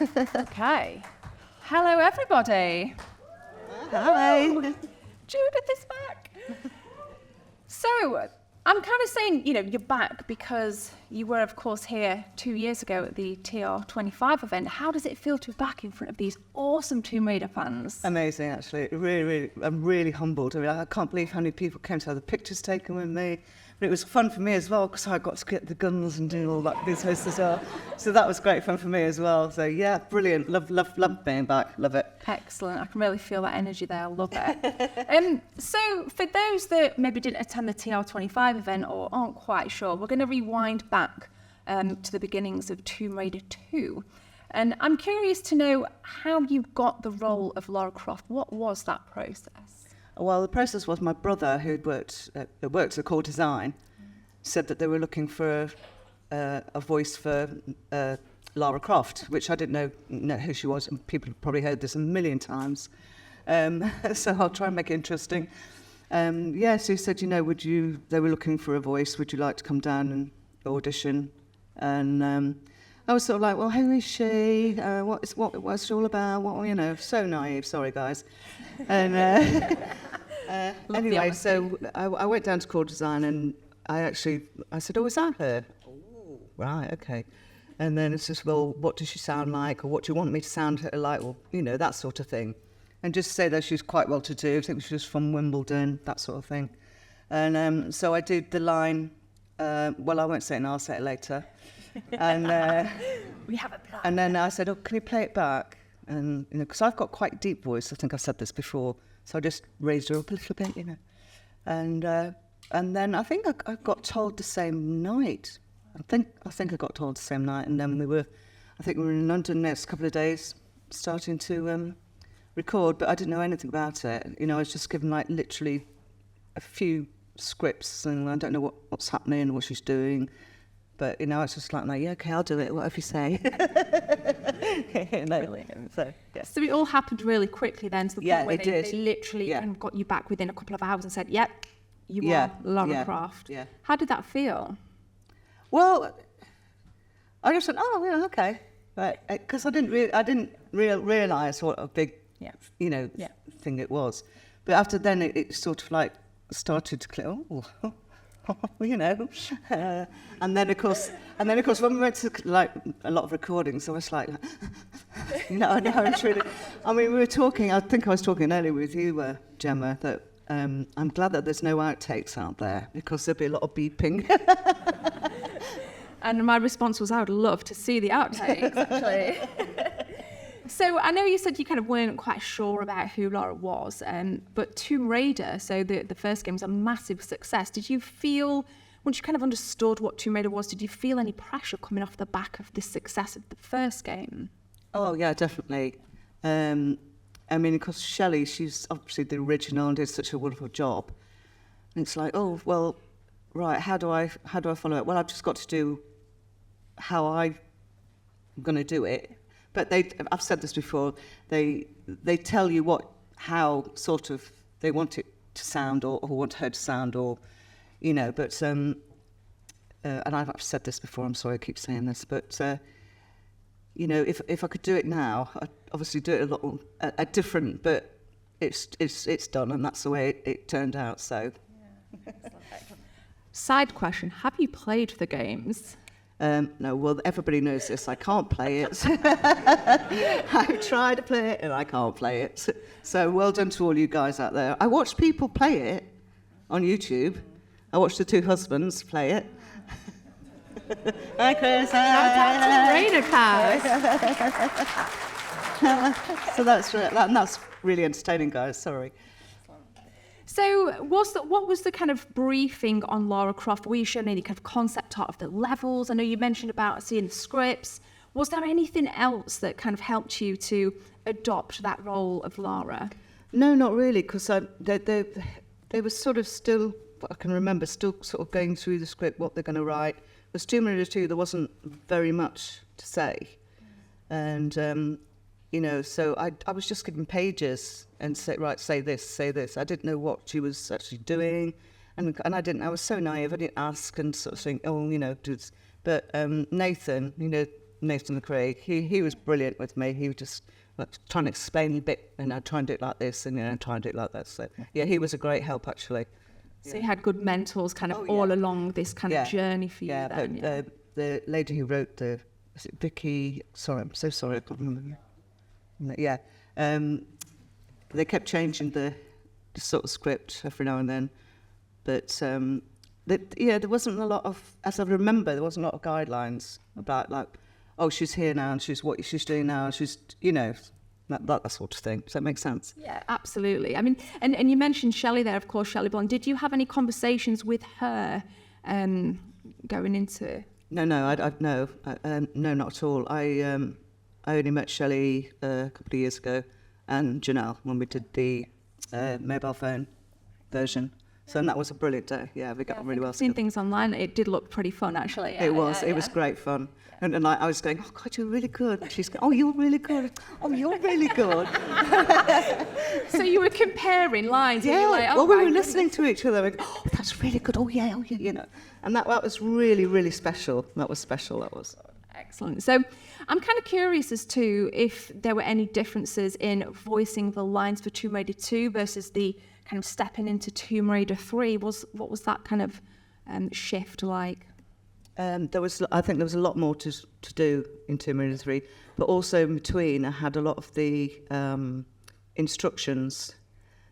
Okay. Hello, everybody. Hi. Judith is back. So, I'm kind of saying, you're back because you were, of course, here 2 years ago at the TR25 event. How does it feel to be back in front of these awesome Tomb Raider fans? Amazing, actually. Really, I'm really humbled. I mean, I can't believe how many people came to have the pictures taken with me. But it was fun for me as well because I got to get the guns and do all that business as well. So that was great fun for me as well. So yeah, brilliant. Love being back. Love it. Excellent. I can really feel that energy there. I love it. So for those that maybe didn't attend the TR25 event or aren't quite sure, we're going to rewind back to the beginnings of Tomb Raider 2. And I'm curious to know how you got the role of Lara Croft. What was that process? Well, the process was my brother, who worked at Core Design, said that they were looking for a voice for Lara Croft, which I didn't know who she was, and people have probably heard this a million times. So I'll try and make it interesting. So he said, they were looking for a voice, would you like to come down and audition? And I was sort of like, well, who is she? What's she all about? So naive, sorry guys. And anyway, so I went down to Core Design and I said, oh, is that her? Oh, right, okay. And then it's just, well, what does she sound like? Or what do you want me to sound like? Or, that sort of thing. And just say that she's quite well-to-do. I think she was from Wimbledon, that sort of thing. And so I did the line, I won't say it now, I'll say it later. And we have a plan. And then I said, oh, can you play it back? And, because I've got quite a deep voice, I think I've said this before. So I just raised her up a little bit, And then I think I got told the same night. I think I got told the same night. And then we were in London the next couple of days, starting to record, but I didn't know anything about it. I was just given literally a few scripts and I don't know what's happening, what she's doing. But, it's just like, yeah, okay, I'll do it, whatever you say. So it all happened really quickly then, to the point where they literally kind of got you back within a couple of hours and said, yep, you are Lara Croft. Yeah. How did that feel? Well, I just said, oh, yeah, okay. Because I didn't realise what a big, thing it was. But after then, it sort of started to click, and then of course when we went to a lot of recordings, I was like, it's really. I mean, we were talking. I think I was talking earlier with you, Gemma, that I'm glad that there's no outtakes out there because there'd be a lot of beeping. And my response was, I would love to see the outtakes, actually. So I know you said you kind of weren't quite sure about who Lara was, but Tomb Raider, so the first game was a massive success. Did you feel, once you kind of understood what Tomb Raider was, did you feel any pressure coming off the back of the success of the first game? Oh, yeah, definitely. I mean, because Shelley, she's obviously the original and did such a wonderful job. And it's like, oh, well, right, how do I follow it? Well, I've just got to do how I'm going to do it. But I've said this before, they tell you how sort of they want it to sound or want her to sound but, and I've said this before, I'm sorry I keep saying this, but, if I could do it now, I'd obviously do it a lot different, but it's done and that's the way it turned out, so. Yeah. Side question, have you played the games? No, well, everybody knows this. I can't play it. I've tried to play it and I can't play it. So well done to all you guys out there. I watch people play it on YouTube. I watch the two husbands play it. Hi, Chris. So that's really entertaining, guys. Sorry. So what was the kind of briefing on Lara Croft? Were you shown any kind of concept art of the levels? I know you mentioned about seeing the scripts. Was there anything else that kind of helped you to adopt that role of Lara? No, not really, because they were sort of still, I can remember, still sort of going through the script, what they're going to write. With Tomb Raider 2, there wasn't very much to say. And, so I was just given pages and say, right, say this. I didn't know what she was actually doing. And I was so naive, I didn't ask and sort of think, but Nathan, Nathan McCraig. He was brilliant with me. He was just like trying to explain a bit, and I'd try and do it like this, and try and do it like that. So yeah, he was a great help actually. So you had good mentors kind of all along this kind of journey for you then. But the lady who wrote is it Vicky? Sorry, I'm so sorry, I can't remember. Yeah, they kept changing the sort of script every now and then, but there wasn't a lot of, as I remember, there wasn't a lot of guidelines about like, oh, she's here now, and she's what she's doing now, and she's, that sort of thing. Does that make sense? Yeah, absolutely. I mean, and you mentioned Shelley there, of course, Shelley Blond. Did you have any conversations with her going into? No, not at all. I only met Shelley a couple of years ago, and Janelle when we did the mobile phone version. So and that was a brilliant day. Yeah, we got on really well. I've seen things online. It did look pretty fun, actually. It was great fun. And I was going, oh, God, you're really good. And she's going, oh, you're really good. Oh, you're really good. So you were comparing lines. Yeah, and you were like, well, we were listening to each other. And, oh, that's really good. Oh, yeah, And that was really, really special. That was special, that was. Excellent. So I'm kind of curious as to if there were any differences in voicing the lines for Tomb Raider 2 versus the kind of stepping into Tomb Raider 3. What was that kind of shift like? I think there was a lot more to do in Tomb Raider 3, but also in between I had a lot of the instructions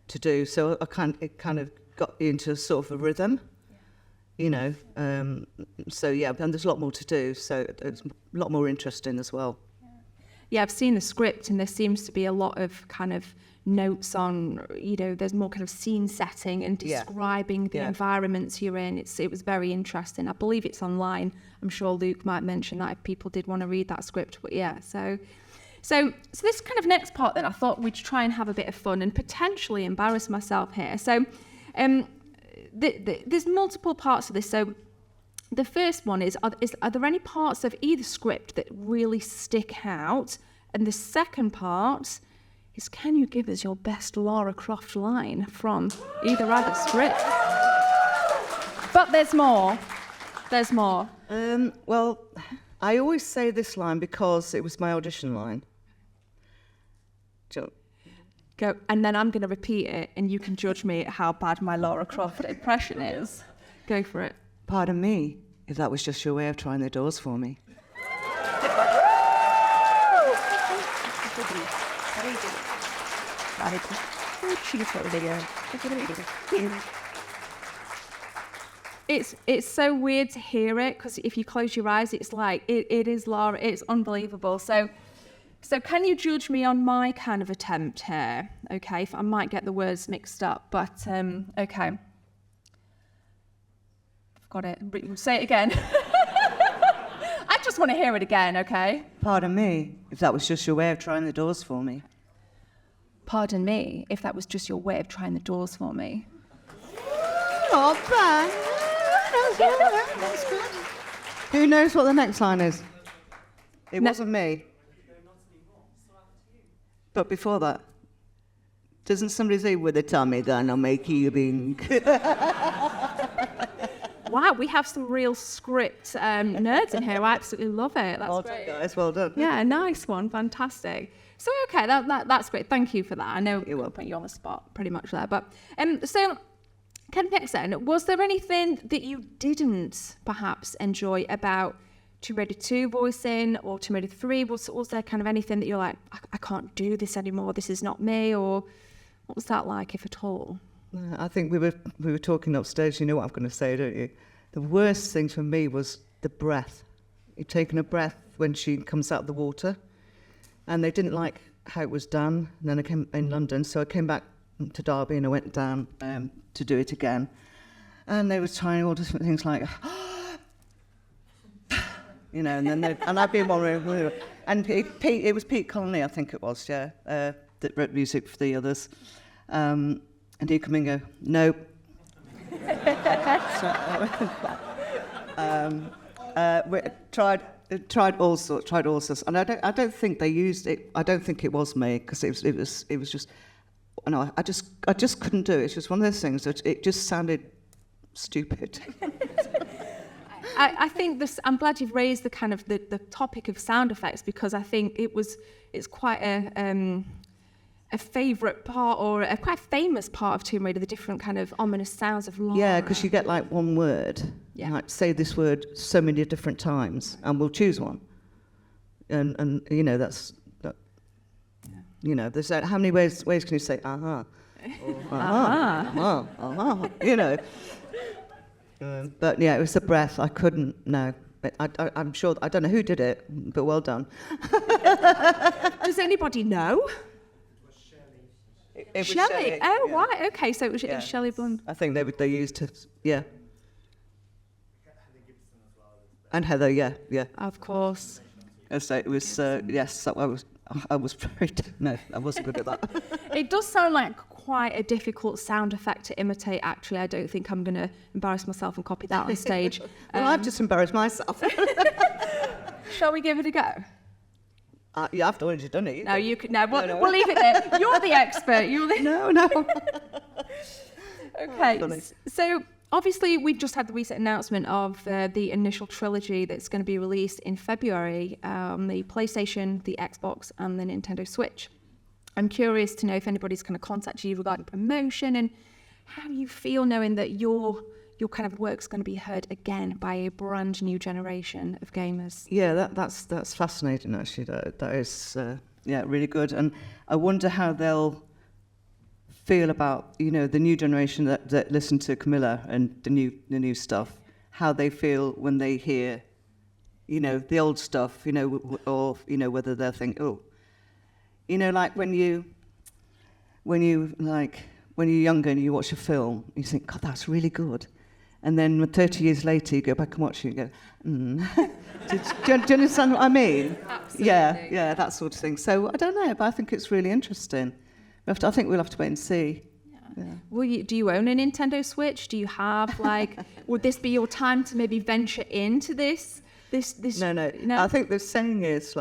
to do, so it kind of got into sort of a rhythm, so yeah, and there's a lot more to do, so it's a lot more interesting as well. Yeah, I've seen the script and there seems to be a lot of kind of notes on, there's more kind of scene setting and describing the environments you're in. It was very interesting. I believe it's online. I'm sure Luke might mention that if people did want to read that script. But yeah, so this kind of next part then, I thought we'd try and have a bit of fun and potentially embarrass myself here. So there's multiple parts of this. So the first one is, are there any parts of either script that really stick out? And the second part is, can you give us your best Lara Croft line from either script? But there's more. There's more. Well, I always say this line because it was my audition line. Go, and then I'm going to repeat it, and you can judge me how bad my Lara Croft impression is. Go for it. Pardon me, if that was just your way of trying the doors for me. It's so weird to hear it, because if you close your eyes, it's like it is Lara. It's unbelievable. So can you judge me on my kind of attempt here? Okay, I might get the words mixed up, but okay. I've got it. Say it again. I just want to hear it again, okay? Pardon me, if that was just your way of trying the doors for me. Pardon me, if that was just your way of trying the doors for me. Not bad. That's good. Who knows what the next line is? It wasn't me. But before that, doesn't somebody say, with a tummy gun, I'll make you bink? Wow, we have some real script nerds in here. I absolutely love it. That's great. Guys, well done. Yeah, nice one. Fantastic. So, okay, that's great. Thank you for that. I know you're welcome. Put you on the spot pretty much there. But so, kind of next then, was there anything that you didn't perhaps enjoy about Tomb Raider 2 voicing or Tomb Raider 3? Was there kind of anything that you're like, I can't do this anymore, this is not me? Or what was that like, if at all? I think we were talking upstairs, you know what I'm going to say, don't you? The worst thing for me was the breath. You're taking a breath when she comes out of the water. And they didn't like how it was done. And then I came in London, so I came back to Derby and I went down to do it again. And they were trying all different things like, and then and I'd be in one room, and it was Pete Connolly, I think it was, that wrote music for the others. And he'd come in and go, nope. We tried all sorts, and I don't think they used it. I don't think it was me, because it was just, no, I just couldn't do it. It's just one of those things that it just sounded stupid. I think this. I'm glad you've raised the kind of the topic of sound effects, because I think it's quite a favourite part, or a quite famous part of Tomb Raider, the different kind of ominous sounds of Lara. Yeah, because you get like one word, like say this word so many different times, and we'll choose one. And you know, that's you know, there's how many ways can you say aha? You know. But yeah, it was the breath. I couldn't. No, but I'm sure. I don't know who did it, but well done. Does anybody know? It was Shelley. Oh, right. Okay, so it was Shelley Blund. I think they used to. Yeah. And Heather. Yeah. Of course. So it was. Yes. I was very. No, I wasn't good at that. It does sound like quite a difficult sound effect to imitate, actually. I don't think I'm going to embarrass myself and copy that on stage. Well, I've just embarrassed myself. Shall we give it a go? Yeah, I've already done it. No, you could. No, we'll leave it there. You're the expert. No. Okay. So obviously, we've just had the recent announcement of the initial trilogy that's going to be released in February, the PlayStation, the Xbox, and the Nintendo Switch. I'm curious to know if anybody's kind of contacted you regarding promotion, and how you feel knowing that your kind of work's going to be heard again by a brand new generation of gamers. Yeah, that's fascinating. Actually, that is really good, and I wonder how they'll feel about the new generation that listen to Camilla and the new stuff. How they feel when they hear the old stuff, or whether they'll think, oh. Like when you're younger and you watch a film, you think, God, that's really good. And then 30 years later, you go back and watch it and go, do you understand what I mean? Absolutely. Yeah, that sort of thing. So I don't know, but I think it's really interesting. I think we'll have to wait and see. Yeah. Do you own a Nintendo Switch? Do you have, would this be your time to maybe venture into this? No. I think the saying is,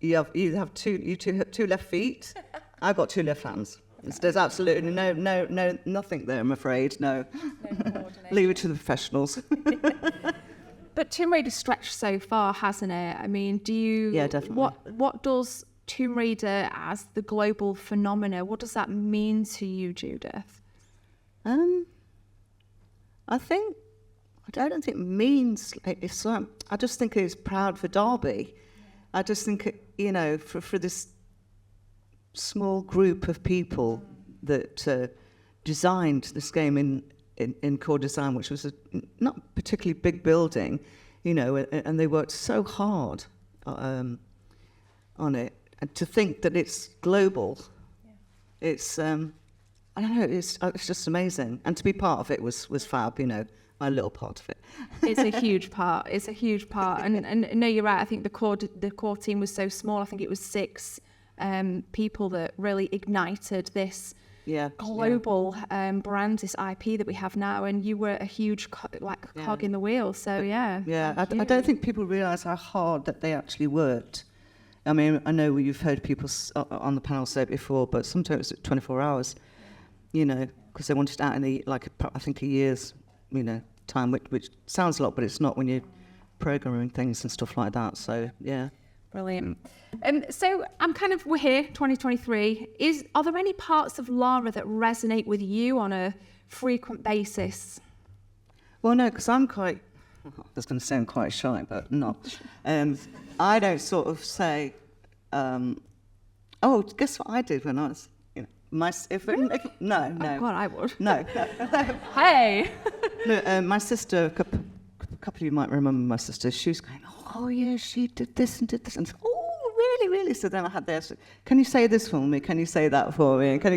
you have two left feet. I've got two left hands. There's absolutely nothing there, I'm afraid. No. Leave it to the professionals. But Tomb Raider's stretched so far, hasn't it? I mean, do you? Yeah, definitely. What does Tomb Raider as the global phenomena? What does that mean to you, Judith? I don't think it means. It's. I just think it's proud for Derby. I just think, for this small group of people that designed this game in core design, which was a not particularly big building, and they worked so hard on it. And to think that it's global, it's, I don't know, it's just amazing. And to be part of it was fab, my little part of it. It's a huge part. And no, you're right. I think the core team was so small. I think it was 6 people that really ignited this global brand, this IP that we have now. And you were a huge cog in the wheel. So yeah. I don't think people realise how hard that they actually worked. I mean, I know you've heard people on the panel say it before, but sometimes it's 24 hours. Because they wanted it out in I think a year's. Time, which sounds a lot, but it's not when you're programming things and stuff like that. So, yeah. Brilliant. So we're here, 2023. Are there any parts of Lara that resonate with you on a frequent basis? Well, no, because I'm quite, that's going to sound quite shy, but not. I don't sort of say, guess what I did when I was, no. Oh, God, I would. No. Hey. No, my sister, a couple of you might remember my sister, she was going, oh yeah, she did this and did this. And oh, really? So then I had this, can you say this for me? Can you say that for me? Can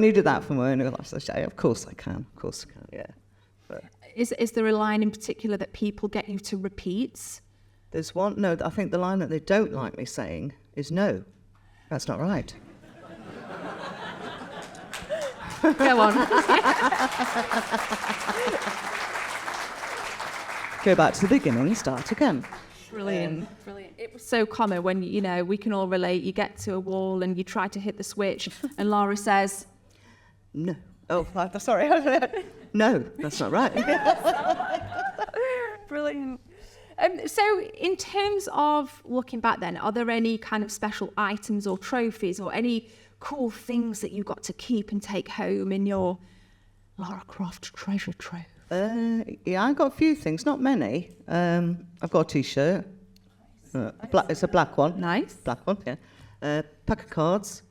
you do that for me? And I said, of course I can, yeah. But is there a line in particular that people get you to repeat? There's one, no, I think the line that they don't like me saying is, no, that's not right. Go on. Go back to the beginning, start again. Brilliant. It was so common when, we can all relate. You get to a wall and you try to hit the switch and Lara says... No. Oh, sorry. No, that's not right. Brilliant. Brilliant. So in terms of looking back then, are there any kind of special items or trophies or any cool things that you got to keep and take home in your Lara Croft treasure trove? Yeah, I got a few things, not many. I've got a T-shirt. It's a black one. Nice. Black one, yeah. Pack of cards.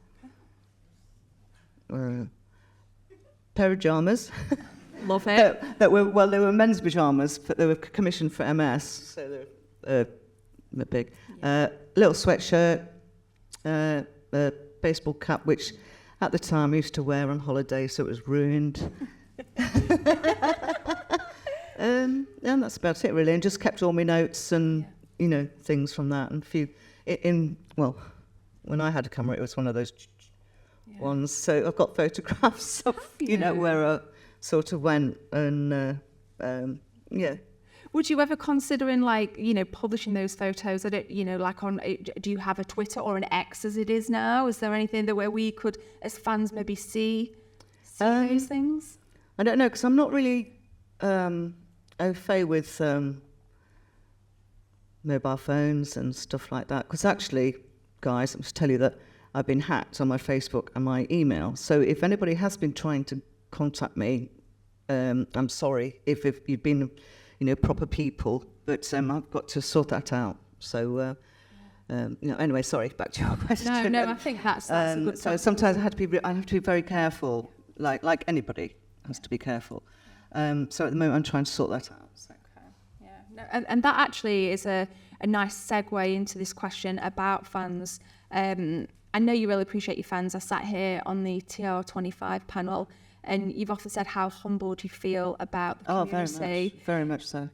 Pair of pyjamas. Love it. They were men's pyjamas, but they were commissioned for MS, so they're big. Little sweatshirt, a baseball cap, which at the time I used to wear on holiday, so it was ruined. And that's about it, really. And just kept all my notes and things from that. And a few when I had a camera, it was one of those ones. So I've got photographs of where I sort of went, and Would you ever consider publishing those photos? I don't, do you have a Twitter or an X as it is now? Is there anything where we could, as fans, maybe see those things? I don't know, because I'm not really au fait with mobile phones and stuff like that. Because actually, guys, I must tell you that I've been hacked on my Facebook and my email. So if anybody has been trying to contact me, I'm sorry if you've been, proper people, but I've got to sort that out. So, anyway, sorry, back to your question. No, I think that's a good. So sometimes I have to be very careful, like anybody has to be careful. So at the moment, I'm trying to sort that out. So. Okay. Yeah. No, and that actually is a nice segue into this question about fans. I know you really appreciate your fans. I sat here on the TR25 panel, and you've often said how humbled you feel about the community. Very much so.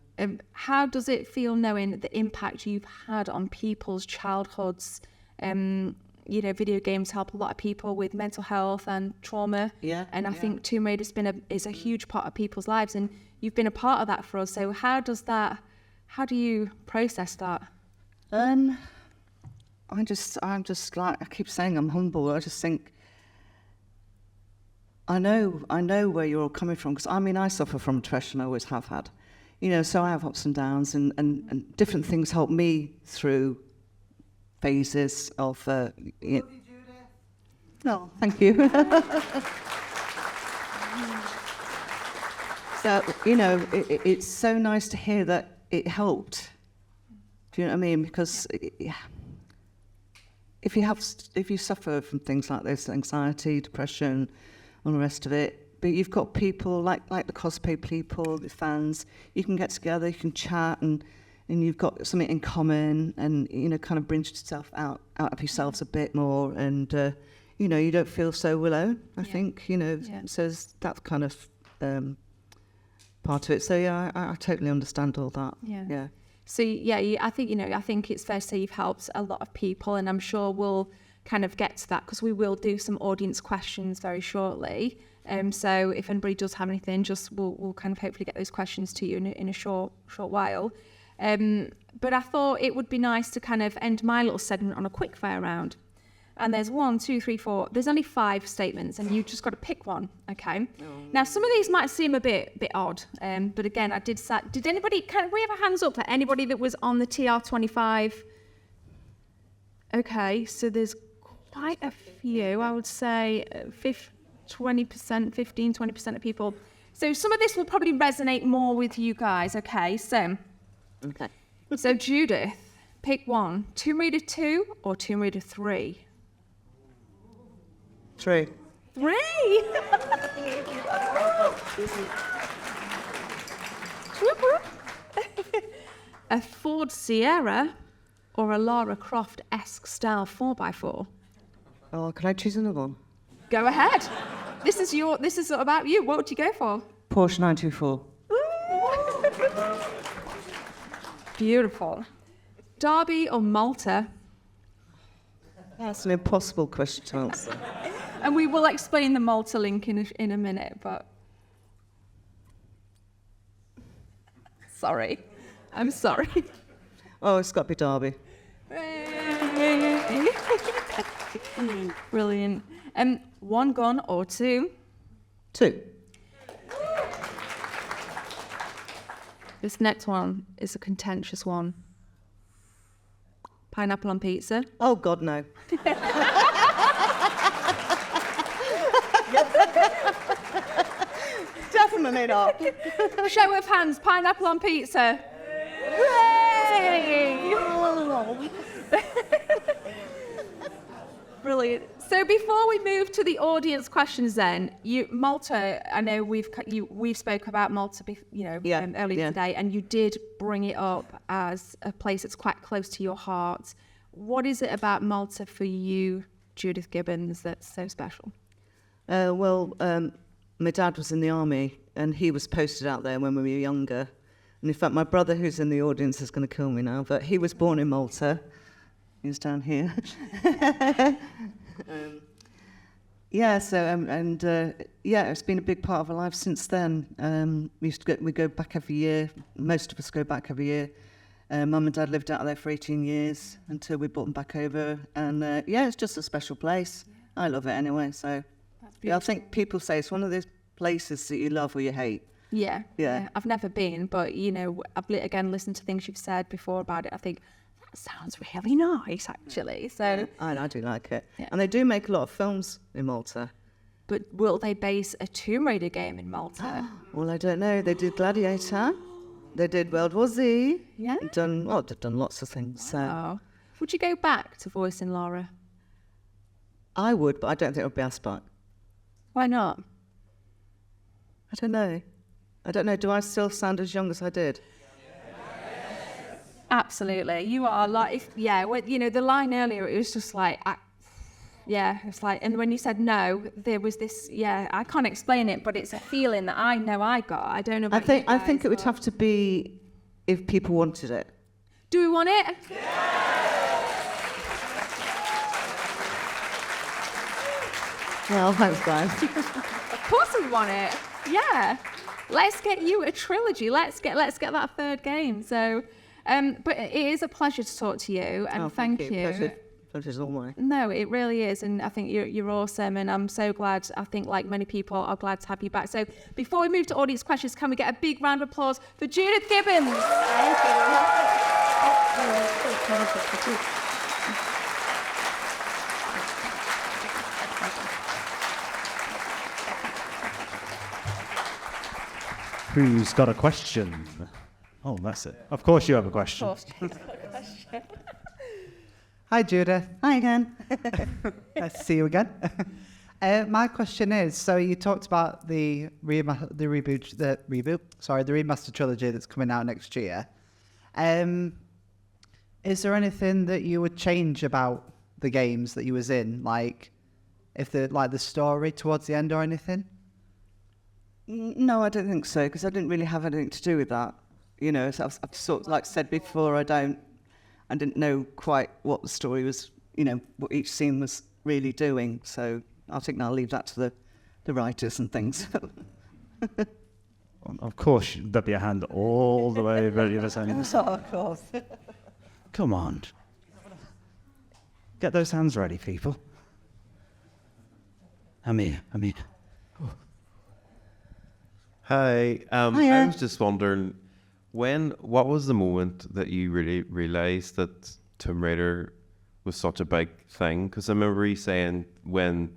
How does it feel knowing the impact you've had on people's childhoods? Video games help a lot of people with mental health and trauma. Yeah. And I think Tomb Raider's is a huge part of people's lives, and you've been a part of that for us. So how do you process that? I'm just like, I keep saying I'm humble. I just think, I know where you're all coming from, because I suffer from depression, I always have had. So I have ups and downs, and different things help me through phases of... No, thank you. So, it's so nice to hear that it helped. Do you know what I mean? Because if you suffer from things like this, anxiety, depression, all the rest of it, but you've got people like the cosplay people, the fans, you can get together, you can chat, and you've got something in common, and kind of brings yourself out of yourselves a bit more, and you don't feel so alone. I think so that's kind of part of it. So yeah, I totally understand all that. Yeah. So yeah, I think it's fair to say you've helped a lot of people, and I'm sure we'll kind of get to that, because we will do some audience questions very shortly. So if anybody does have anything, we'll kind of hopefully get those questions to you in a short while. But I thought it would be nice to kind of end my little segment on a quick fire round. And there's 1, 2, 3, 4. There's only 5 statements, and you just got to pick one. Okay. Now some of these might seem a bit odd, but again, did anybody? Can we have a hands up for anybody that was on the TR25? Okay, so there's quite a few. I would say 15-20% of people. So some of this will probably resonate more with you guys. Okay, so. Okay. So Judith, pick one. Tomb Raider 2 or Tomb Raider 3? 3. 3? A Ford Sierra or a Lara Croft-esque style 4x4? Oh, can I choose another one? Go ahead. This is about you. What would you go for? Porsche 924. Beautiful. Derby or Malta? That's an impossible question to answer. And we will explain the Malta link in a minute, but... Sorry. I'm sorry. Oh, it's got to be Derby. Brilliant. 1 gun or 2? 2. This next one is a contentious one. Pineapple on pizza. Oh, God, no. Definitely not. Show of hands, pineapple on pizza. Hooray! Brilliant. So before we move to the audience questions then, Malta, I know we've spoke about Malta earlier today, and you did bring it up as a place that's quite close to your heart. What is it about Malta for you, Judith Gibbins, that's so special? My dad was in the army, and he was posted out there when we were younger. And in fact, my brother, who's in the audience, is going to kill me now, but he was born in Malta. He's down here. It's been a big part of our life since then. We go back every year. Most of us go back every year. Mum and Dad lived out there for 18 years until we brought them back over. And it's just a special place. I love it anyway. So I think people say it's one of those places that you love or you hate. Yeah. I've never been, but I've again listened to things you've said before about it. I think that sounds really nice, actually. So I do like it, and they do make a lot of films in Malta. But will they base a Tomb Raider game in Malta? Well, I don't know. They did Gladiator, they did World War Z. Yeah, they've done lots of things. Wow. Would you go back to voicing Lara? I would, but I don't think I would be asked back. Why not? I don't know. Do I still sound as young as I did? Absolutely. You are like, the line earlier, it was just like, it's like, and when you said no, there was this, I can't explain it, but it's a feeling that I know I got. I don't know about you guys, I think it would have to be if people wanted it. Do we want it? Well, thanks, guys. Of course we want it. Yeah. Let's get you a trilogy. Let's get that third game. So, but it is a pleasure to talk to you, and thank you. Pleasure's all mine. No, it really is, and I think you're awesome, and I'm so glad. I think, like many people, are glad to have you back. So, before we move to audience questions, can we get a big round of applause for Judith Gibbins? Thank you. Who's got a question? Oh, that's it. Of course you have a question. Of course, Jane's got a question. Hi, Judith. Hi again. Nice to see you again. My question is, so you talked about the remaster trilogy that's coming out next year. Is there anything that you would change about the games that you was in, like if the story towards the end or anything? No, I don't think so, because I didn't really have anything to do with that. As I've sort of like said before, I didn't know quite what the story was, what each scene was really doing. So I think I'll leave that to the writers and things. Of course, there'll be a hand all the way ready for saying. Of course. Come on. Get those hands ready, people. I'm here. Hi. Hiya. I was just wondering, what was the moment that you really realised that Tomb Raider was such a big thing? Because I remember you saying when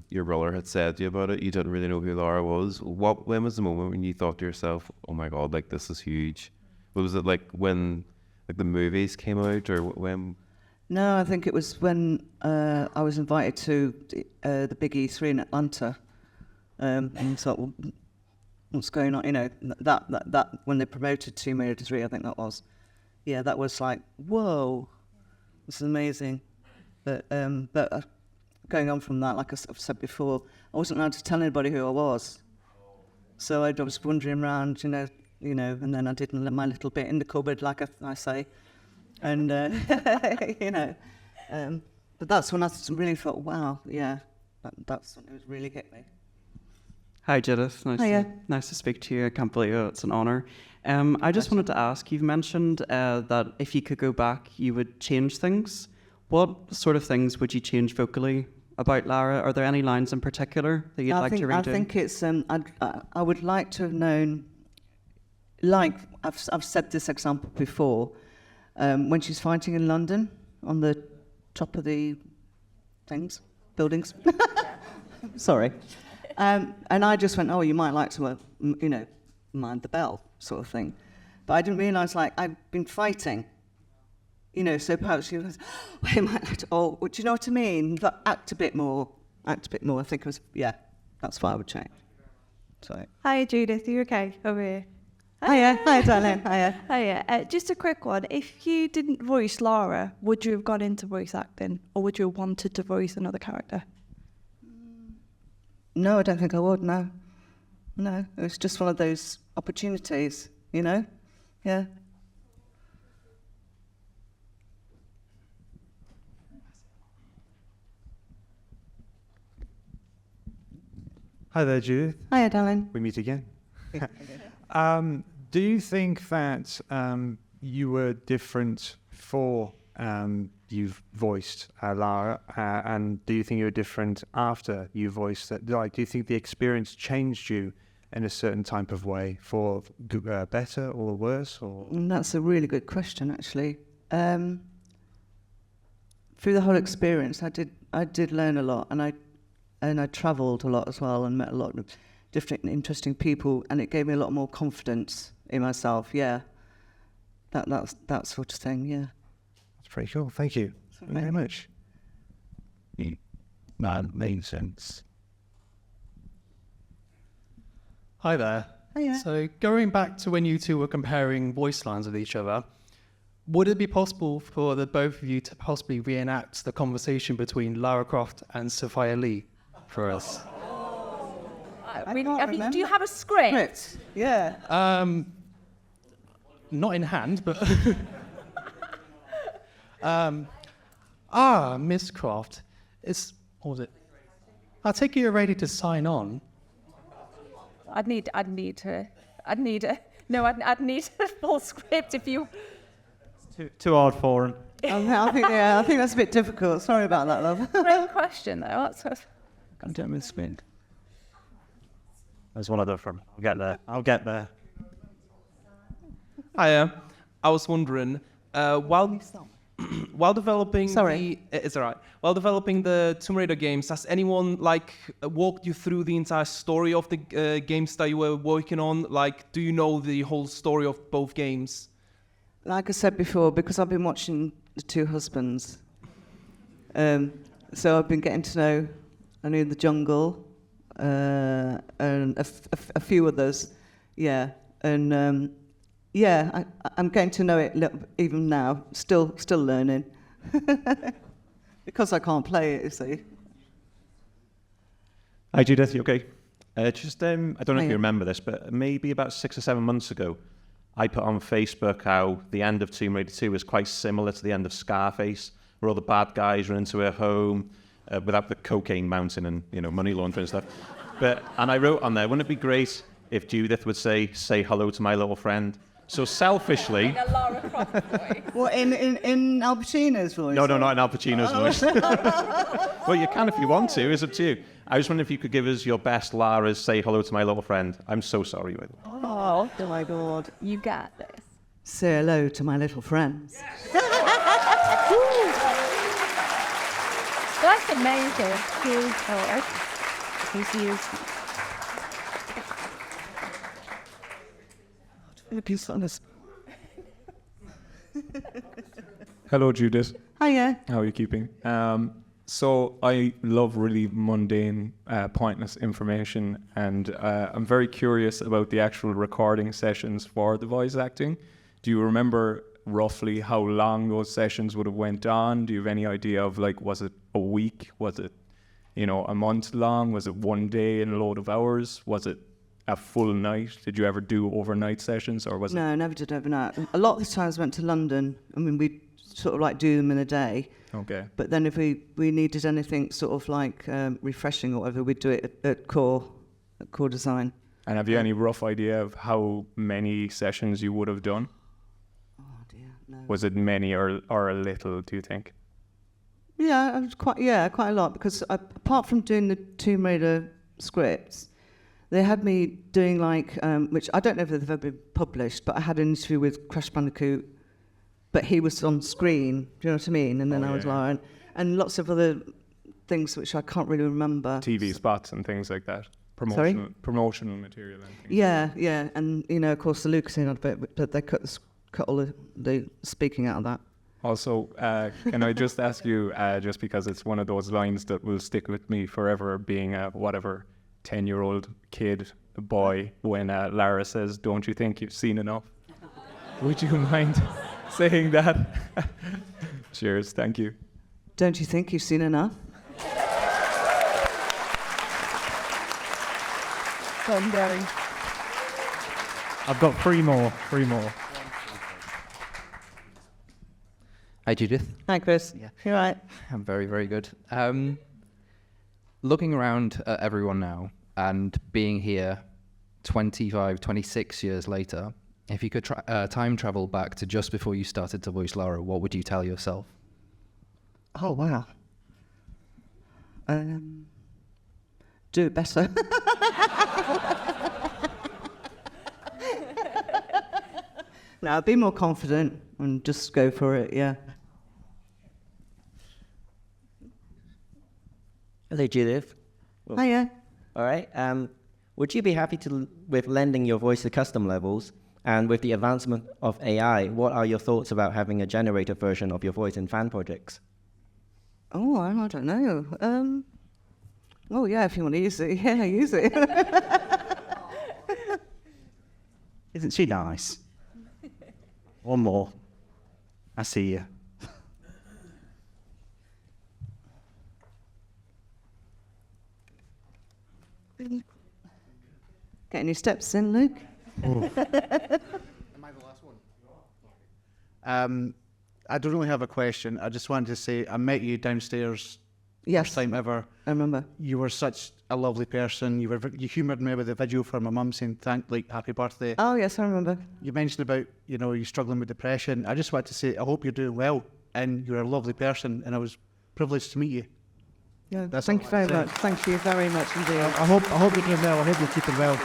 your brother had said to you about it, you didn't really know who Lara was. When was the moment when you thought to yourself, "Oh my God, like this is huge"? Was it like when the movies came out, or when? No, I think it was when I was invited to the Big E3 in Atlanta. And thought, well, what's going on? That when they promoted Tomb Raider 3, I think that was. Yeah, that was like, whoa, this is amazing. But going on from that, like I've said before, I wasn't allowed to tell anybody who I was. So I was wandering around, and then I did my little bit in the cupboard, like I say, and but that's when I really thought, wow, yeah, that's when it was really hit me. Hi, Judith. Nice to speak to you. I can't believe it's an honour. I just wanted to ask, you've mentioned that if you could go back, you would change things. What sort of things would you change vocally about Lara? Are there any lines in particular that you'd like to redo? I think it's, I would like to have known like I've said this example before, when she's fighting in London on the top of the buildings. Sorry. And I just went, oh, you might like to, mind the bell sort of thing. But I didn't realise, like, I've been fighting, so perhaps she was, well, you might like to, do you know what I mean? Act a bit more. I think it was, that's what I would change. So. Hi, Judith. Are you okay? Over here. Hiya, darling. Hiya. Hiya. Just a quick one. If you didn't voice Lara, would you have gone into voice acting, or would you have wanted to voice another character? No, I don't think I would, no. No, it was just one of those opportunities, Yeah. Hi there, Judith. Hiya, darling. We meet again. Do you think that you were different before you've voiced Lara, and do you think you were different after you voiced it? Like, do you think the experience changed you in a certain type of way, for better or worse? Or That's a really good question, actually. Through the whole experience, I did learn a lot, and I travelled a lot as well, and met a lot of different interesting people, and it gave me a lot more confidence in myself. Yeah, that sort of thing. Yeah, that's pretty cool. Thank you very much. That makes sense. Hi there. Hiya. So going back to when you two were comparing voice lines with each other, would it be possible for the both of you to possibly reenact the conversation between Lara Croft and Sophia Lee for us? Do you have a script? Yeah. Not in hand, but... Miss Croft, what was it? I take it you're ready to sign on. I'd need a full script if you... Too hard for him. I think that's a bit difficult. Sorry about that, love. Great question, though. Can't tell me the spin. There's one other from. I'll get there. Hiya. I was wondering, while developing it's all right. While developing the Tomb Raider games, has anyone walked you through the entire story of the games that you were working on? Like, do you know the whole story of both games? Like I said before, because I've been watching The Two Husbands, so I've been getting to know I knew The Jungle and a few others, and I'm getting to know it even now. Still learning, because I can't play it. You see. Hi, Judith. You okay? I don't know if you remember this, but maybe about 6 or 7 months ago, I put on Facebook how the end of Tomb Raider 2 is quite similar to the end of Scarface, where all the bad guys run into her home without the cocaine mountain and money laundering and stuff. And I wrote on there, wouldn't it be great if Judith would say hello to my little friend? So selfishly... Like a Lara Croft voice. What, in Al Pacino's voice? No, not in Al Pacino's voice. Well, you can if you want to. It's up to you. I was wondering if you could give us your best Lara's say hello to my little friend. I'm so sorry, by the way. Oh my God. You got this. Say hello to my little friends. That's amazing. Hello, Judith. Hiya. How are you keeping? So I love really mundane, pointless information, and I'm very curious about the actual recording sessions for the voice acting. Do you remember roughly how long those sessions would have went on? Do you have any idea of, was it a week? Was it, a month long? Was it one day and a load of hours? Was it a full night? Did you ever do overnight sessions, or was it? No, never did overnight. A lot of the times went to London. I mean, we sort of do them in a day. Okay. But then if we needed anything sort of refreshing or whatever, we'd do it at core design. And have you any rough idea of how many sessions you would have done? Oh dear, no. Was it many or a little, do you think? Yeah, it was quite a lot, because apart from doing the Tomb Raider scripts, they had me doing which I don't know if they've ever been published, but I had an interview with Crash Bandicoot, but he was on screen, do you know what I mean? And then I was Lara, and lots of other things which I can't really remember. TV spots and things like that. Promotional material and things. Yeah, and of course the Lucas thing, but they cut all the speaking out of that. Also, can I just ask you, just because it's one of those lines that will stick with me forever, being a 10-year-old kid, boy, when Lara says, "Don't you think you've seen enough?" Would you mind saying that? Cheers, thank you. Don't you think you've seen enough? I've got three more. Hi, Judith. Hi, Chris. Yeah. You're right. I'm very, very good. Looking around at everyone now and being here 25, 26 years later, if you could time travel back to just before you started to voice Lara, what would you tell yourself? Oh, wow. Do it better. No, be more confident and just go for it, yeah. Hello, Judith. Hiya. All right. Would you be happy with lending your voice to custom levels? And with the advancement of AI, what are your thoughts about having a generated version of your voice in fan projects? Oh, I don't know. Oh, yeah, if you want to use it, yeah, use it. Isn't she nice? One more. I see you. Get any steps in, Luke? Am I the last one? I don't really have a question. I just wanted to say I met you downstairs. Yes. First time ever. I remember. You were such a lovely person. You humoured me with a video for my mum saying happy birthday. Oh yes, I remember. You mentioned about you struggling with depression. I just wanted to say I hope you're doing well, and you're a lovely person, and I was privileged to meet you. Yeah, thank you very much. Thank you very much indeed. I hope you're doing well. I hope you're keeping well.